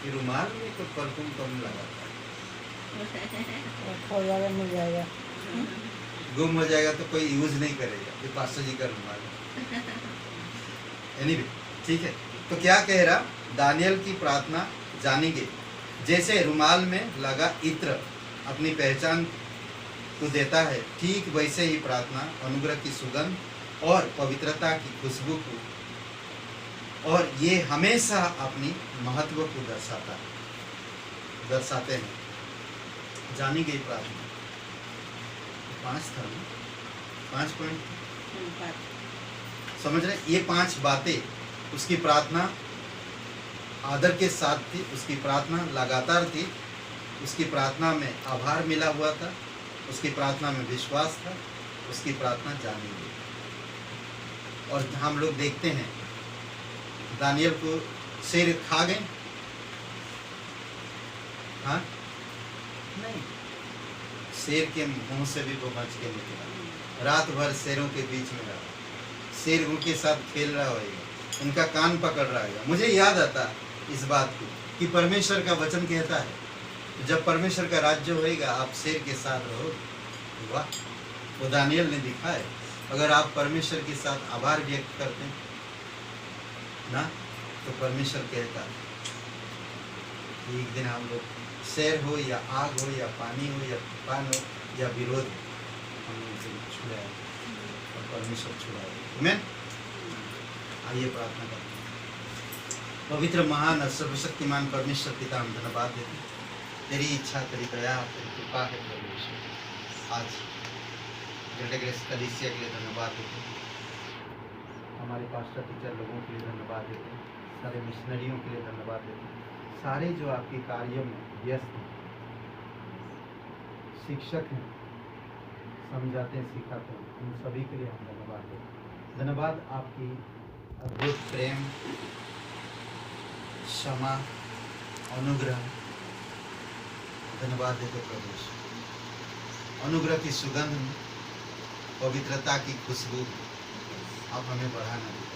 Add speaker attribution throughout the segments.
Speaker 1: कि रुमाल में तो परफ्यूम कम लगाता है,
Speaker 2: खो जाएगा, मिल जाएगा।
Speaker 1: गुम हो जाएगा तो कोई यूज नहीं करेगा, ये पास्टर जी का रुमाल है। एनीवे, ठीक है। तो क्या कह रहा, दानियल की प्रार्थना जानी गई, जैसे रुमाल में लगा इत्र अपनी पहचान को देता है, ठीक वैसे ही प्रार्थना अनुग्रह की सुगंध और पवित्रता की खुशबू को, और ये हमेशा अपनी महत्व को दर्शाते हैं। जानी गई प्रार्थना 5 था ना, 5 पॉइंट समझ रहे, ये 5 बातें उसकी प्रार्थना आदर के साथ थी, उसकी प्रार्थना लगातार थी, उसकी प्रार्थना में आभार मिला हुआ था, उसकी प्रार्थना में विश्वास था, उसकी प्रार्थना जानी गई। और हम लोग देखते हैं दानियल को शेर खा गए, हाँ नहीं, शेर के मुंह से भी वो बच के निकला, रात भर शेरों के बीच में रहा, शेर उनके साथ खेल रहा होगा, उनका कान पकड़ रहा है। मुझे याद आता इस बात को कि परमेश्वर का वचन कहता है जब परमेश्वर का राज्य होएगा आप शेर के साथ रहो। वाह, वो दानियल ने दिखाया। अगर आप परमेश्वर के साथ आभार व्यक्त करते हैं ना, तो परमेश्वर कहता है कि एक दिन हम लोग शेर हो या आग हो या पानी हो या तूफान हो या विरोध हो, हम उनसे छुड़ाए और परमेश्वर छुड़ाए। आमीन। आइए प्रार्थना करते हैं। पवित्र महान और सर्वशक्तिमान परमेश्वर पिता, हम धन्यवाद देते हैं, तेरी इच्छा, तेरी दया, तेरी कृपा है परमेश्वर। आज ग्रेटर ग्रेस कलीसिया के लिए धन्यवाद देते हैं, हमारे पास्टर टीचर लोगों के लिए धन्यवाद देते हैं, सारे मिशनरियों के लिए धन्यवाद देते हैं, सारे जो आपके कार्यों में व्यस्त हैं, शिक्षक हैं, समझाते हैं, सिखाते हैं, उन सभी के लिए हम धन्यवाद देते हैं। धन्यवाद आपकी अद्भुत प्रेम, क्षमा, अनुग्रह, धन्यवाद देते प्रभु। अनुग्रह की सुगंध में, पवित्रता की खुशबू आप हमें बढ़ाना देते।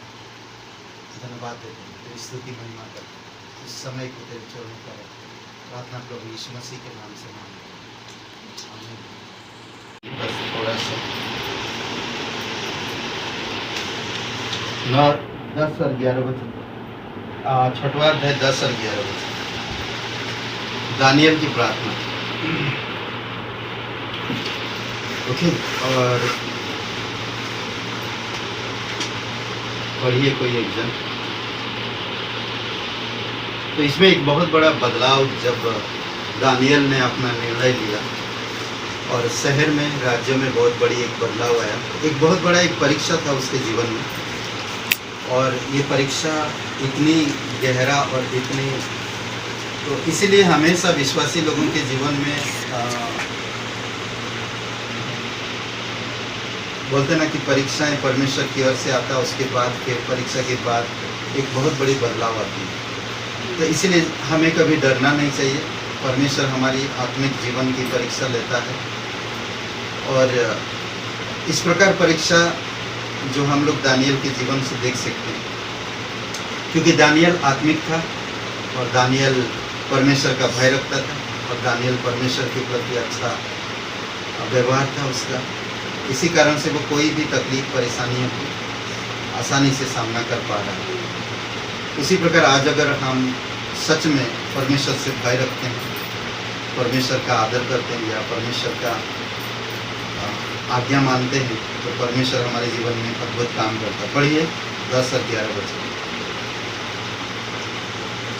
Speaker 1: धन्यवाद देते हैं, तेरी स्तुति महिमा करते हैं। इस समय को तेरे चरणों पर रखते हैं। प्रार्थना प्रभु यीशु मसीह के नाम से मांगते हैं, आमीन। बस थोड़ा सा 9, 10 और 11 वचन, 6वां अध्याय 10 और 11 वचन, दानियल की प्रार्थना। ओके, और पढ़िए कोई एक जन। तो इसमें एक बहुत बड़ा बदलाव जब दानियल ने अपना निर्णय लिया और शहर में, राज्य में बहुत बड़ी एक बदलाव आया। एक बहुत बड़ा एक परीक्षा था उसके जीवन में, और ये परीक्षा इतनी गहरा और इतनी, तो इसीलिए हमेशा विश्वासी लोगों के जीवन में बोलते ना कि परीक्षाएं परमेश्वर की ओर से आता, उसके बाद फिर परीक्षा के बाद एक बहुत बड़ी बदलाव आती है। तो इसीलिए हमें कभी डरना नहीं चाहिए। परमेश्वर हमारी आत्मिक जीवन की परीक्षा लेता है, और इस प्रकार परीक्षा जो हम लोग दानियल के जीवन से देख सकते हैं, क्योंकि दानियल आत्मिक था और दानियल परमेश्वर का भय रखता था, और दानियल परमेश्वर के प्रति अच्छा व्यवहार था उसका। इसी कारण से वो कोई भी तकलीफ, परेशानियों को आसानी से सामना कर पा रहा है। उसी प्रकार आज अगर हम सच में परमेश्वर से भय रखते हैं, परमेश्वर का आदर करते हैं, या परमेश्वर का आज्ञा मानते हैं, तो परमेश्वर हमारे जीवन में अद्भुत काम करता है। पढ़िए 10 और 11 वचन।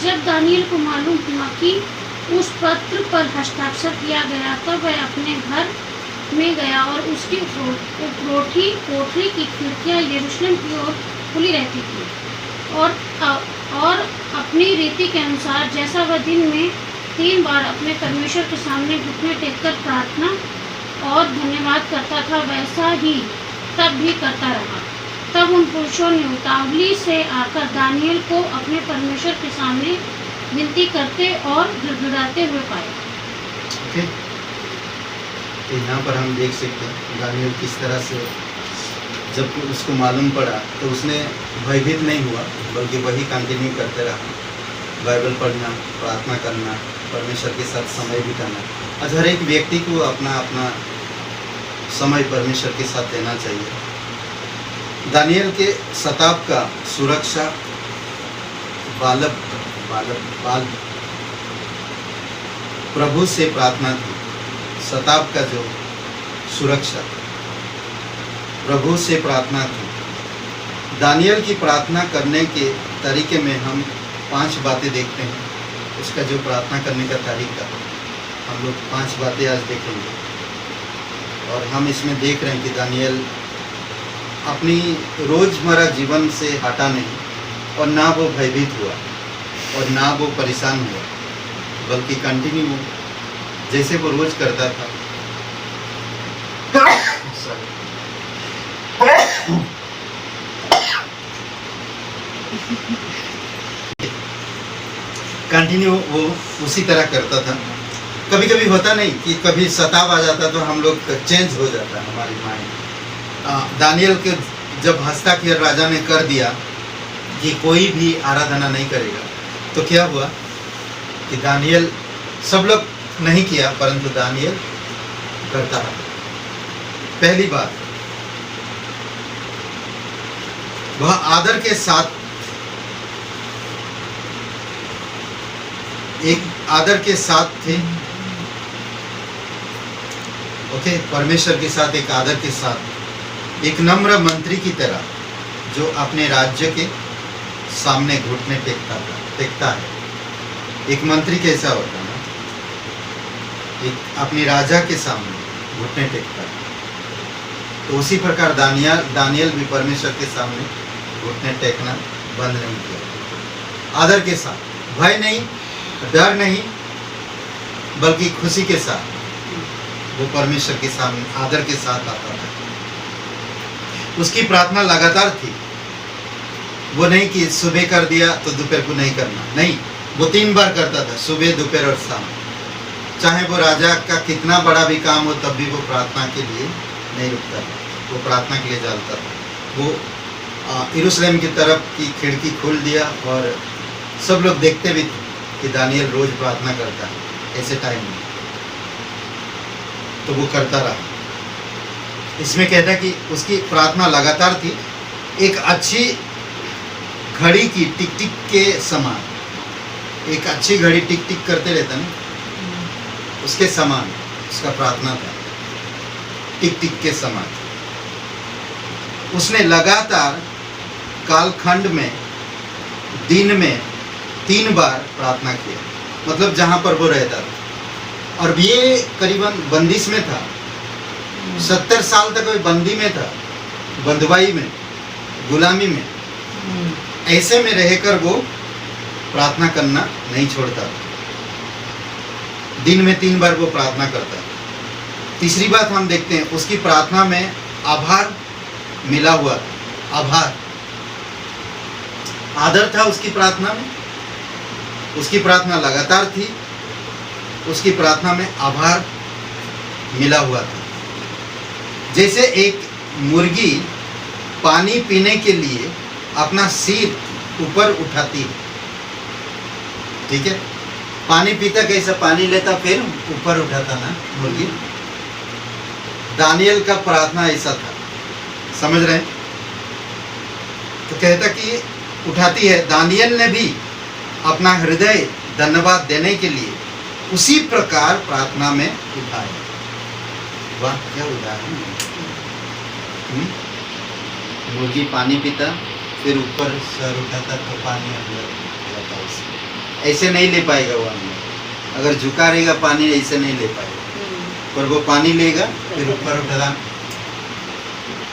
Speaker 3: जब दानियल को मालूम हुआ कि उस पत्र पर हस्ताक्षर किया गया, तब वह अपने घर में गया, और उसकी कोठरी की खिड़कियां यरूशलेम की ओर खुली रहती थी, और अपनी रीति के अनुसार जैसा वह दिन में 3 बार अपने परमेश्वर के सामने घुटने टेककर प्रार्थना और धन्यवाद करता था, वैसा ही तब भी करता रहा। तब उन पुरुषों ने उतावली से आकर दानियल को अपने परमेश्वर के सामने विनती करते और गिड़गिड़ाते हुए पाया।
Speaker 1: तो यहाँ पर हम देख सकते हैं दानियल किस तरह से जब उसको मालूम पड़ा तो उसने भयभीत नहीं हुआ, बल्कि वही कंटिन्यू करते रहा बाइबल पढ़ना, प्रार्थना करना, परमेश्वर के साथ समय बिताना। आज हर एक व्यक्ति को अपना अपना समय परमेश्वर के साथ देना चाहिए। दानियल के शताब का सुरक्षा बाल प्रभु से प्रार्थना थी। शताब का जो सुरक्षा प्रभु से प्रार्थना थी। दानियल की प्रार्थना करने के तरीके में हम 5 बातें देखते हैं। उसका जो प्रार्थना करने का तरीका, हम लोग 5 बातें आज देखेंगे। और हम इसमें देख रहे हैं कि दानियल अपनी रोज़मर्रा जीवन से हटा नहीं, और ना वो भयभीत हुआ और ना वो परेशान हुआ, बल्कि कंटिन्यू जैसे वो रोज़ करता था। कंटिन्यू वो उसी तरह करता था। कभी कभी होता नहीं कि कभी शताब आ जाता तो हम लोग चेंज हो जाता है हमारी माइंड। दानियल के जब हस्ताक्षर राजा ने कर दिया कि कोई भी आराधना नहीं करेगा, तो क्या हुआ कि दानियल, सब लोग नहीं किया परंतु दानियल करता रहा। पहली बात, वह आदर के साथ, एक आदर के साथ थे। ओके, परमेश्वर के साथ एक आदर के साथ, एक नम्र मंत्री की तरह जो अपने राज्य के सामने घुटने टेकता है। एक मंत्री कैसा होता है ना, एक अपने राजा के सामने घुटने टेकता है। तो उसी प्रकार दानियल भी परमेश्वर के सामने घुटने टेकना बंद नहीं किया। आदर के साथ, भय नहीं, डर नहीं, बल्कि खुशी के साथ वो परमेश्वर के सामने आदर के साथ आता था। उसकी प्रार्थना लगातार थी। वो नहीं कि सुबह कर दिया तो दोपहर को नहीं करना, नहीं, वो 3 बार करता था, सुबह, दोपहर और शाम। चाहे वो राजा का कितना बड़ा भी काम हो, तब भी वो प्रार्थना के लिए नहीं रुकता था, वो प्रार्थना के लिए जाता था। वो यरूशलेम की तरफ की खिड़की खोल दिया और सब लोग देखते भी थे कि दानियल रोज प्रार्थना करता है ऐसे टाइम में, तो वो करता रहा। इसमें कहता है कि उसकी प्रार्थना लगातार थी, एक अच्छी घड़ी की टिक टिक के समान। एक अच्छी घड़ी टिक टिक करते रहता ना, उसके समान उसका प्रार्थना था, टिक टिक के समान। उसने लगातार कालखंड में दिन में 3 बार प्रार्थना किया, मतलब जहाँ पर वो रहता था। और ये करीबन बंदिश में था, 70 साल तक वो बंदी में था, बंदवाई में, गुलामी में। ऐसे में रहकर वो प्रार्थना करना नहीं छोड़ता। दिन में 3 बार वो प्रार्थना करता है। तीसरी बात हम देखते हैं, उसकी प्रार्थना में आभार मिला हुआ था। आभार, आदर था उसकी प्रार्थना में। उसकी प्रार्थना लगातार थी, उसकी प्रार्थना में आभार मिला हुआ था। जैसे एक मुर्गी पानी पीने के लिए अपना सिर ऊपर उठाती है, ठीक है, पानी पीता कैसा, पानी लेता फिर ऊपर उठाता ना मुर्गी। दानियल का प्रार्थना ऐसा था, समझ रहे हैं? तो कहता कि उठाती है। दानियल ने भी अपना हृदय धन्यवाद देने के लिए उसी प्रकार प्रार्थना में उठाया। वाह, क्या उदाहरण है। मुर्गी पानी पीता, फिर ऊपर सर उठाता तो पानी अंदर जाता उसमें। ऐसे नहीं ले पाएगा वो अंदर, अगर झुका रहेगा पानी ऐसे नहीं ले पाएगा, पर वो पानी लेगा फिर ऊपर उठा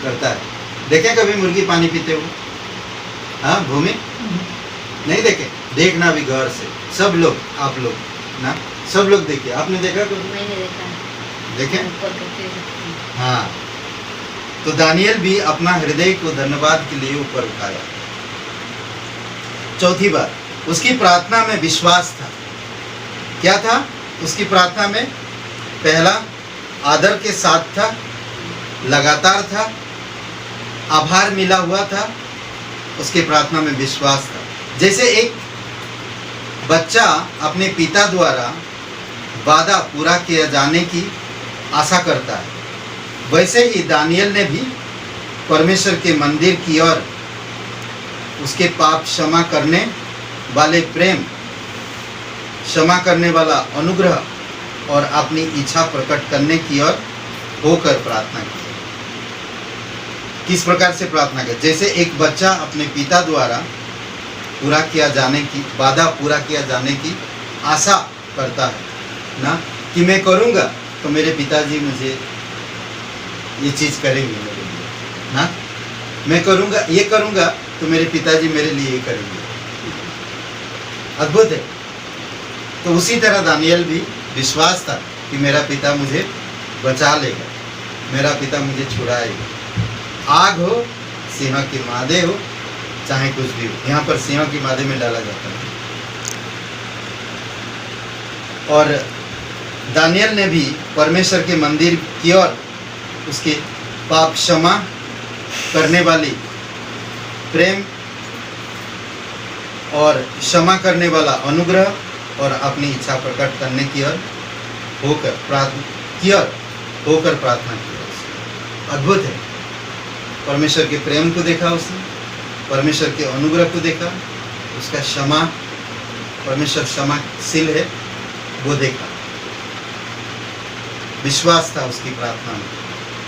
Speaker 1: करता है। देखे कभी मुर्गी पानी पीते हुए? हाँ, भूमि नहीं देखे? देखना भी गौर से, सब लोग, आप लोग ना, सब लोग देखिए। आपने देखा कभी?
Speaker 2: मैंने देखा।
Speaker 1: देखे?
Speaker 2: ऊपर करके।
Speaker 1: हाँ, तो दानियल भी अपना हृदय को धन्यवाद के लिए ऊपर उठाया। चौथी बात, उसकी प्रार्थना में विश्वास था। क्या था उसकी प्रार्थना में? पहला, आदर के साथ था, लगातार था, आभार मिला हुआ था, उसकी प्रार्थना में विश्वास था। जैसे एक बच्चा अपने पिता द्वारा वादा पूरा किया जाने की आशा करता है, वैसे ही दानियल ने भी परमेश्वर के मंदिर की ओर, उसके पाप क्षमा करने वाले प्रेम, क्षमा करने वाला अनुग्रह और अपनी इच्छा प्रकट करने की ओर होकर प्रार्थना की। किस प्रकार से प्रार्थना की? जैसे एक बच्चा अपने पिता द्वारा पूरा किया जाने की, वादा पूरा किया जाने की आशा करता है ना, कि मैं करूँगा तो मेरे पिताजी मुझे ये चीज़ करेंगे मेरे लिए ना, मैं करूँगा, ये करूँगा तो मेरे पिताजी मेरे लिए ये करेंगे। अद्भुत है। तो उसी तरह दानियल भी विश्वास था कि मेरा पिता मुझे बचा लेगा, मेरा पिता मुझे छुड़ाएगा। आग हो, सिंह के मादे हो, चाहे कुछ भी हो, यहाँ पर सिंह के मादे में डाला जाता है। और दानियल ने भी परमेश्वर के मंदिर की ओर, उसके पाप क्षमा करने वाली प्रेम और क्षमा करने वाला अनुग्रह और अपनी इच्छा प्रकट करने की ओर होकर प्रार्थना की। अद्भुत है। परमेश्वर के प्रेम को देखा उसने, परमेश्वर के अनुग्रह को देखा, उसका क्षमा, परमेश्वर क्षमाशील है वो देखा। विश्वास था उसकी प्रार्थना में।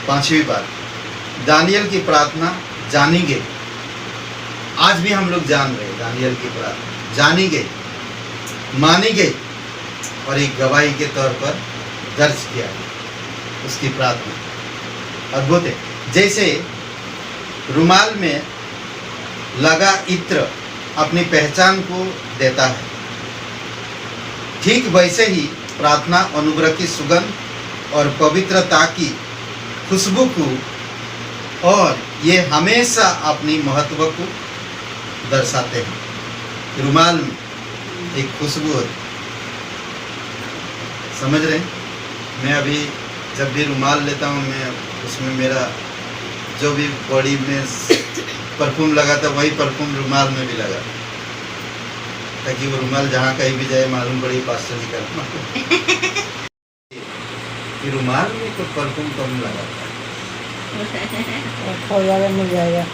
Speaker 1: पांचवी बात, दानियल की प्रार्थना जानी गई। आज भी हम लोग जान रहे हैं दानियल की प्रार्थना जानी गई, मानी गई और एक गवाही के तौर पर दर्ज किया गया उसकी प्रार्थना। अद्भुत है। जैसे रुमाल में लगा इत्र अपनी पहचान को देता है, ठीक वैसे ही प्रार्थना अनुग्रह की सुगंध और पवित्रता की खुशबू को, और ये हमेशा अपनी महत्व को दर्शाते हैं। रुमाल में एक खुशबू होती, समझ रहे हैं? मैं अभी जब भी रुमाल लेता हूँ, मैं उसमें मेरा जो भी बॉडी में परफ्यूम लगा था वही परफ्यूम रुमाल में भी लगा, ताकि वो रुमाल जहाँ कहीं भी जाए मालूम पड़े पास्टर जी का कि रुमाल में तो परफ्यूम कम लगा था,
Speaker 2: खो जाएगा, मिल जाएगा,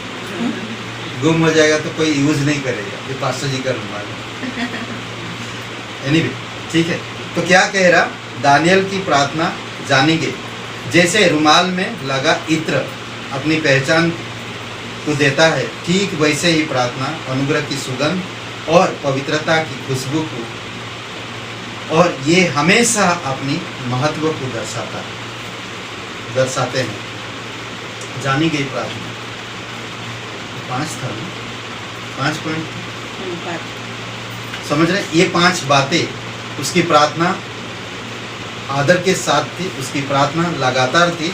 Speaker 1: गुम हो जाएगा तो कोई यूज नहीं करेगा, ये पास्टर जी का रुमाल है। एनीवे, ठीक है। तो क्या कह रहा? दानियल की प्रार्थना जानी गई। जैसे रुमाल में लगा इत्र अपनी पहचान को देता है, ठीक वैसे ही प्रार्थना अनुग्रह की सुगंध और पवित्रता की खुशबू को, और ये हमेशा अपनी महत्व को दर्शाते हैं। जानी गई प्रार्थना। 5 था ना, 5 पॉइंट समझ रहे? ये 5 बातें उसकी प्रार्थना आदर के साथ थी, उसकी प्रार्थना लगातार थी,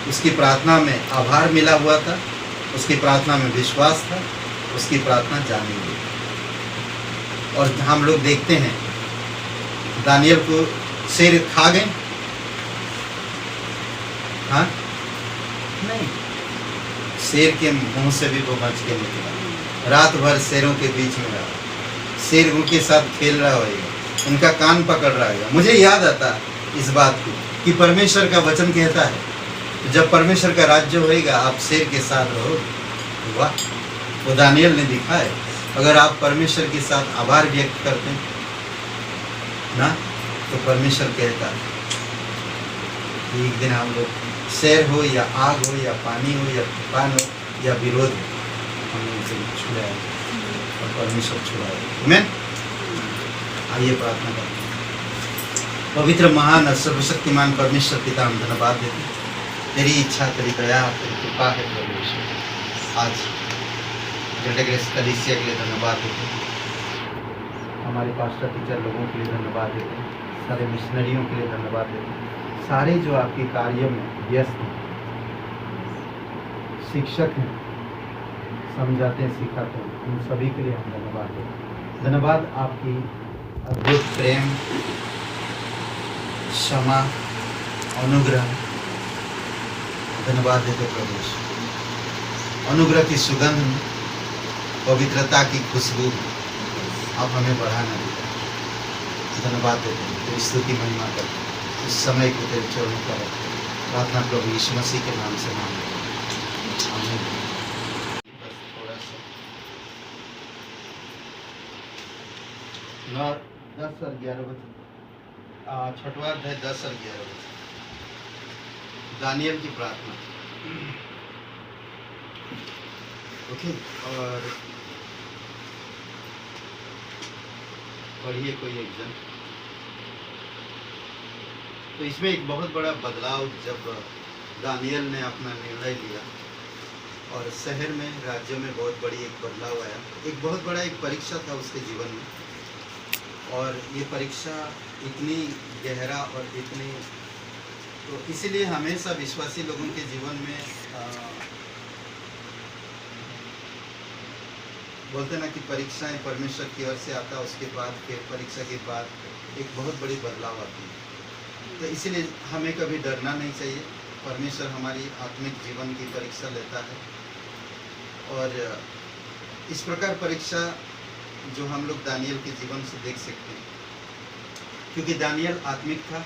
Speaker 1: उसकी प्रार्थना में आभार मिला हुआ था, उसकी प्रार्थना में विश्वास था, उसकी प्रार्थना जानी गई। और हम लोग देखते हैं दानियल को शेर खा गए, हाँ नहीं, शेर के मुंह से भी वो बच के निकला। रात भर शेरों के बीच में रहा, शेर उनके साथ खेल रहा होगा, उनका कान पकड़ रहा होगा। मुझे याद आता इस बात को कि परमेश्वर का वचन कहता है जब परमेश्वर का राज्य होएगा आप शेर के साथ रहो। वाह, वो दानियल ने दिखा है। अगर आप परमेश्वर के साथ आभार व्यक्त करते हैं ना, तो परमेश्वर कहता है कि एक दिन हम लोग शेर हो या आग हो या पानी हो या तूफान हो या विरोध हो, हम उनसे छुड़ाए और परमेश्वर छुड़ाए। आमीन। आइए प्रार्थना करते हैं। पवित्र, महान और सर्वशक्तिमान परमेश्वर पिता, हम धन्यवाद देते हैं। तेरी इच्छा, तेरी दया, तेरी कृपा है परमेश्वर। आज ग्रेटर ग्रेस कलीसिया के लिए धन्यवाद देते हैं, हमारे पास्टर टीचर लोगों के लिए धन्यवाद देते हैं, सारे मिशनरियों के लिए धन्यवाद देते हैं, सारे जो आपके कार्यों में व्यस्त हैं, शिक्षक हैं, समझाते हैं, सिखाते हैं, उन सभी के लिए हम धन्यवाद देते हैं। धन्यवाद आपकी अद्भुत प्रेम, क्षमा, अनुग्रह, धन्यवाद देते परमेश्वर। अनुग्रह की सुगंध में, पवित्रता की खुशबू आप हमें बढ़ाना देते। धन्यवाद देते हैं, तेरी स्तुति महिमा करते हैं। इस समय को तेरे चरणों पर रखते हैं। प्रार्थना प्रभु यीशु मसीह के नाम से मांगते हैं, आमीन। बस थोड़ा सा 9, 10 और 11 बजे, छठवां अध्याय 10 और 11 बजे, दानियल की प्रार्थना। ओके, और पढ़िए कोई एक जन। तो इसमें एक बहुत बड़ा बदलाव जब दानियल ने अपना निर्णय लिया और शहर में, राज्य में बहुत बड़ी एक बदलाव आया। एक बहुत बड़ा एक परीक्षा था उसके जीवन में, और ये परीक्षा इतनी गहरा और इतनी, तो इसीलिए हमेशा विश्वासी लोगों के जीवन में बोलते ना कि परीक्षाएं परमेश्वर की ओर से आता, उसके बाद फिर परीक्षा के बाद एक बहुत बड़ी बदलाव आती है। तो इसीलिए हमें कभी डरना नहीं चाहिए। परमेश्वर हमारी आत्मिक जीवन की परीक्षा लेता है, और इस प्रकार परीक्षा जो हम लोग दानियल के जीवन से देख सकते हैं, क्योंकि दानियल आत्मिक था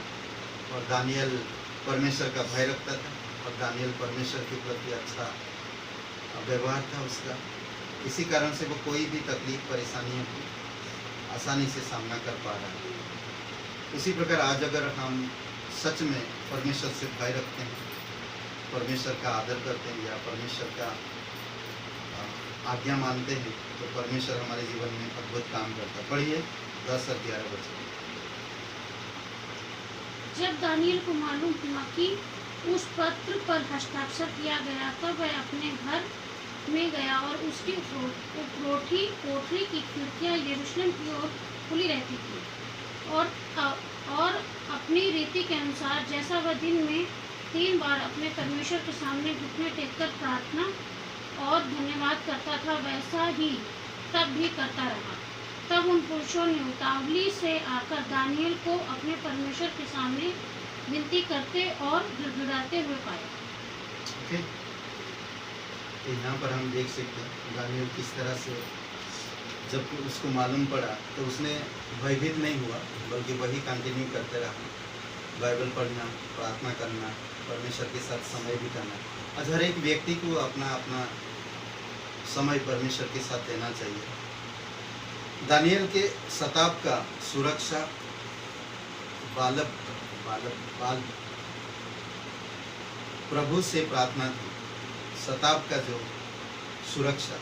Speaker 1: और दानियल परमेश्वर का भय रखता था, और दानियल परमेश्वर के प्रति अच्छा व्यवहार था उसका। इसी कारण से वो कोई भी तकलीफ परेशानियों की आसानी से सामना कर पा रहा है। उसी प्रकार आज अगर हम सच में परमेश्वर से भय रखते हैं, परमेश्वर का आदर करते हैं, या परमेश्वर का आज्ञा मानते हैं, तो परमेश्वर हमारे जीवन में अद्भुत काम करता है। पढ़िए 10 और 11 बजे।
Speaker 3: जब दानियल को मालूम हुआ कि उस पत्र पर हस्ताक्षर किया गया, तब वह अपने घर में गया और उसकी कोठरी की खिड़कियां यरूशलेम की ओर खुली रहती थी, और अपनी रीति के अनुसार जैसा वह दिन में 3 बार अपने परमेश्वर के सामने घुटने टेककर प्रार्थना और धन्यवाद करता था, वैसा ही तब भी करता रहा। तब उन पुरुषों ने उतावली से आकर दानियल को अपने परमेश्वर के सामने विनती करते और गिड़गिड़ाते हुए पाया।
Speaker 1: यहाँ पर हम देख सकते हैं दानियल किस तरह से जब उसको मालूम पड़ा तो उसने भयभीत नहीं हुआ, बल्कि वही कंटिन्यू करते रहा। बाइबल पढ़ना, प्रार्थना करना, परमेश्वर के साथ समय बिताना। आज हर एक व्यक्ति को अपना अपना समय परमेश्वर के साथ देना चाहिए। दानियल के शताब का सुरक्षा प्रभु से प्रार्थना थी। शताब का जो सुरक्षा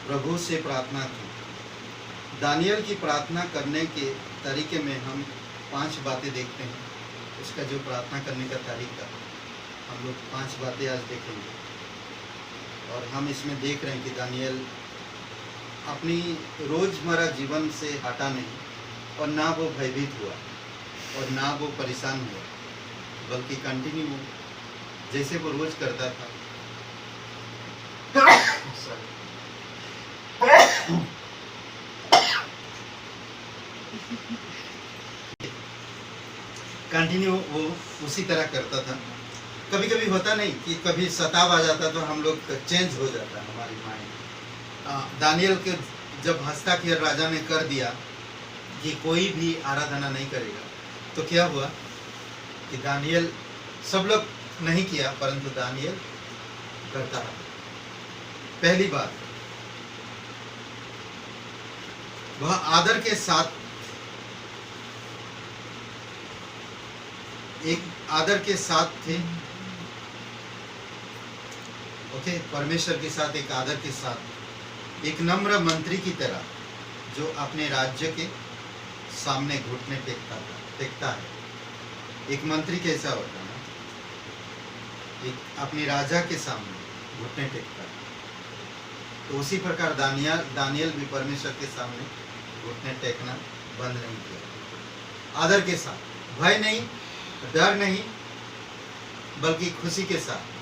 Speaker 1: प्रभु से प्रार्थना थी। दानियल की प्रार्थना करने के तरीके में हम 5 बातें देखते हैं। उसका जो प्रार्थना करने का तरीका, हम लोग 5 बातें आज देखेंगे। और हम इसमें देख रहे हैं कि दानियल अपनी रोजमर्रा जीवन से हटा नहीं, और ना वो भयभीत हुआ और ना वो परेशान हुआ, बल्कि कंटिन्यू जैसे वो रोज करता था। कंटिन्यू वो उसी तरह करता था। कभी कभी होता नहीं कि कभी शताब आ जाता तो हम लोग चेंज हो जाता हमारी माइंड। दानियल के जब हस्ताक्षर राजा ने कर दिया कि कोई भी आराधना नहीं करेगा, तो क्या हुआ कि दानियल, सब लोग नहीं किया परंतु दानियल करता रहा। पहली बात, वह आदर के साथ, एक आदर के साथ थे। ओके, परमेश्वर के साथ एक आदर के साथ, एक नम्र मंत्री की तरह जो अपने राज्य के सामने घुटने टेकता है। एक मंत्री कैसा होता है ना, एक अपने राजा के सामने घुटने टेकता है। तो उसी प्रकार दानियल भी परमेश्वर के सामने घुटने टेकना बंद नहीं किया। आदर के साथ, भय नहीं, डर नहीं, बल्कि खुशी के साथ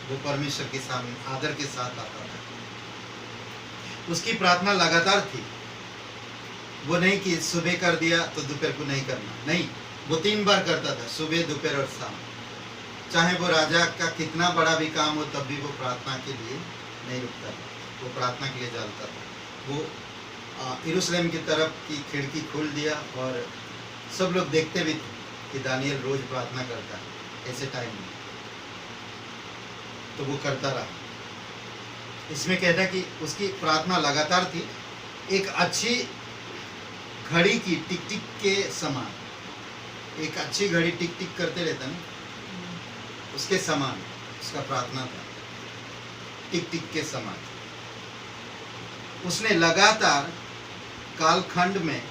Speaker 1: वो परमेश्वर के सामने आदर के साथ आता था। उसकी प्रार्थना लगातार थी। वो नहीं कि सुबह कर दिया तो दोपहर को नहीं करना, नहीं, वो 3 बार करता था, सुबह, दोपहर और शाम। चाहे वो राजा का कितना बड़ा भी काम हो, तब भी वो प्रार्थना के लिए नहीं रुकता था, वो प्रार्थना के लिए जाता था। वो यरूशलेम की तरफ की खिड़की खोल दिया और सब लोग देखते भी थे कि दानियल रोज प्रार्थना करता है ऐसे टाइम में, तो वो करता रहा। इसमें कहता है कि उसकी प्रार्थना लगातार थी, एक अच्छी घड़ी की टिक टिक के समान, एक अच्छी घड़ी टिक टिक करते रहता ना, उसके समान उसका प्रार्थना था, टिक टिक के समान। उसने लगातार कालखंड में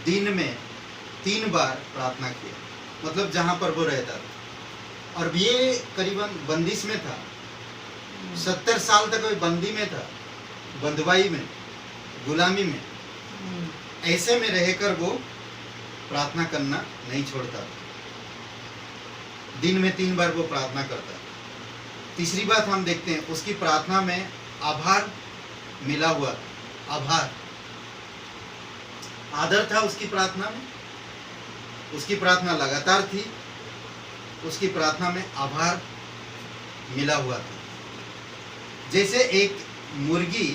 Speaker 1: दिन में 3 बार प्रार्थना किया, मतलब जहां पर वो रहता था। और ये करीबन बंदिश में था, 70 साल तक वो बंदी में था, बंधुआई में, गुलामी में। ऐसे में रहकर वो प्रार्थना करना नहीं छोड़ता था। दिन में 3 बार वो प्रार्थना करता। तीसरी बात हम देखते हैं, उसकी प्रार्थना में आभार मिला हुआ था। आभार, आदर था उसकी प्रार्थना में। उसकी प्रार्थना लगातार थी, उसकी प्रार्थना में आभार मिला हुआ था। जैसे एक मुर्गी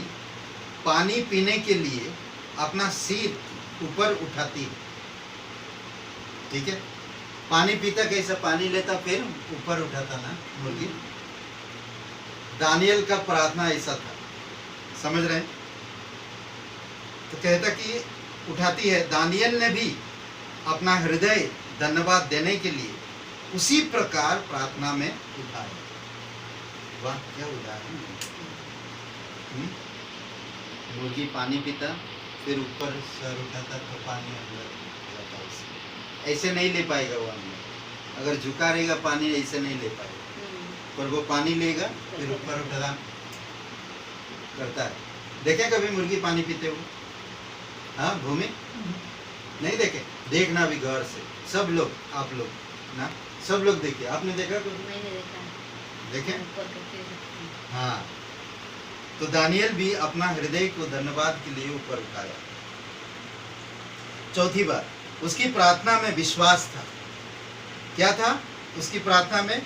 Speaker 1: पानी पीने के लिए अपना सिर ऊपर उठाती है, ठीक है, पानी पीता कैसा, पानी लेता फिर ऊपर उठाता ना मुर्गी। दानियल का प्रार्थना ऐसा था, समझ रहे हैं? तो कहता कि उठाती है। दानियल ने भी अपना हृदय धन्यवाद देने के लिए उसी प्रकार प्रार्थना में उठाया। वाह, क्या उदाहरण है। मुर्गी पानी पीता, फिर ऊपर सर उठाता तो पानी अंदर जाता उससे। ऐसे नहीं ले पाएगा वो अंदर, अगर झुका रहेगा पानी ऐसे नहीं ले पाएगा, पर वो पानी लेगा फिर ऊपर उठा करता है। देखे कभी मुर्गी पानी पीते हुए? हाँ, भूमि नहीं देखे? देखना भी घर से, सब लोग, आप लोग ना, सब लोग देखिए। आपने देखा कभी?
Speaker 2: मैंने देखा।
Speaker 1: देखे?
Speaker 2: ऊपर करके देखा।
Speaker 1: हाँ, तो दानियल भी अपना हृदय को धन्यवाद के लिए ऊपर उठाया। चौथी बात, उसकी प्रार्थना में विश्वास था। क्या था उसकी प्रार्थना में?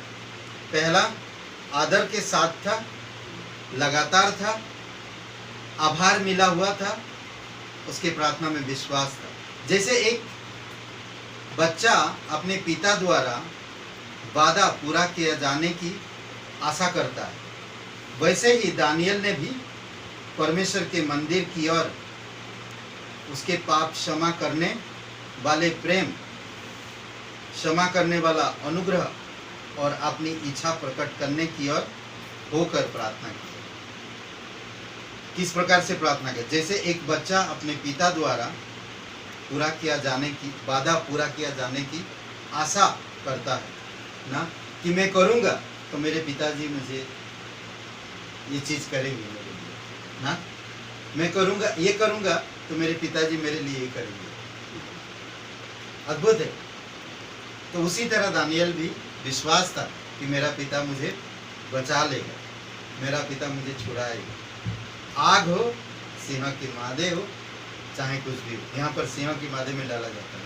Speaker 1: पहला, आदर के साथ था, लगातार था, आभार मिला हुआ था, उसके प्रार्थना में विश्वास था। जैसे एक बच्चा अपने पिता द्वारा वादा पूरा किया जाने की आशा करता है, वैसे ही दानियल ने भी परमेश्वर के मंदिर की ओर, उसके पाप क्षमा करने वाले प्रेम, क्षमा करने वाला अनुग्रह और अपनी इच्छा प्रकट करने की ओर होकर प्रार्थना की। किस प्रकार से प्रार्थना की? जैसे एक बच्चा अपने पिता द्वारा पूरा किया जाने की, वादा पूरा किया जाने की आशा करता है ना, कि मैं करूँगा तो मेरे पिताजी मुझे ये चीज़ करेंगे मेरे लिए ना, मैं करूँगा, ये करूँगा तो मेरे पिताजी मेरे लिए ये करेंगे। अद्भुत है। तो उसी तरह दानियल भी विश्वास था कि मेरा पिता मुझे बचा लेगा, मेरा पिता मुझे छुड़ाएगा। आग हो, सिंह की मादे हो, चाहे कुछ भी हो, यहाँ पर सिंह की मादे में डाला जाता है।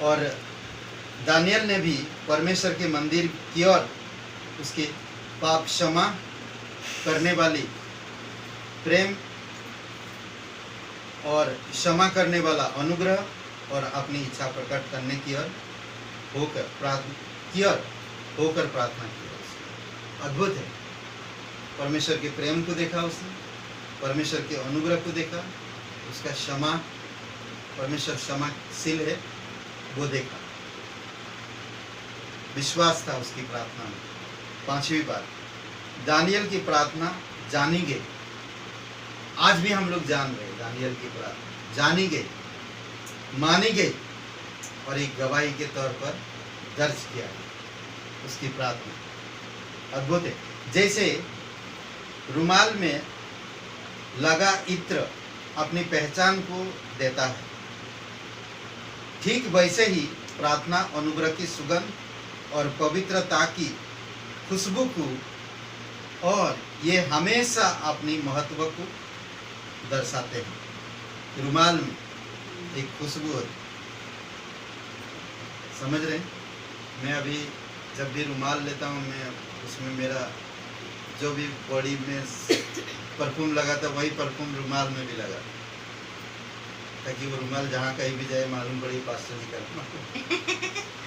Speaker 1: और दानियल ने भी परमेश्वर के मंदिर की ओर, उसके पाप क्षमा करने वाली प्रेम और क्षमा करने वाला अनुग्रह और अपनी इच्छा प्रकट करने की ओर होकर प्रार्थना की। अद्भुत है। परमेश्वर के प्रेम को देखा उसने, परमेश्वर के अनुग्रह को देखा, उसका क्षमा, परमेश्वर क्षमाशील है, वो देखा। विश्वास था उसकी प्रार्थना में। पांचवी बात, दानियल की प्रार्थना जानी गई। आज भी हम लोग जान रहे, दानियल की प्रार्थना जानी गई, मानी गई और एक गवाही के तौर पर दर्ज किया गया उसकी प्रार्थना। अद्भुत है। जैसे रुमाल में लगा इत्र अपनी पहचान को देता है, ठीक वैसे ही प्रार्थना अनुग्रह की सुगंध और पवित्रता की खुशबू को, और ये हमेशा अपनी महत्व को दर्शाते हैं। रुमाल में एक खुशबू होती, समझ रहे हैं? मैं अभी जब भी रुमाल लेता हूँ, मैं उसमें मेरा जो भी बॉडी में परफ्यूम लगा था वही परफ्यूम रुमाल में भी लगा, ताकि वो रुमाल जहाँ कहीं भी जाए मालूम पड़े पास से निकल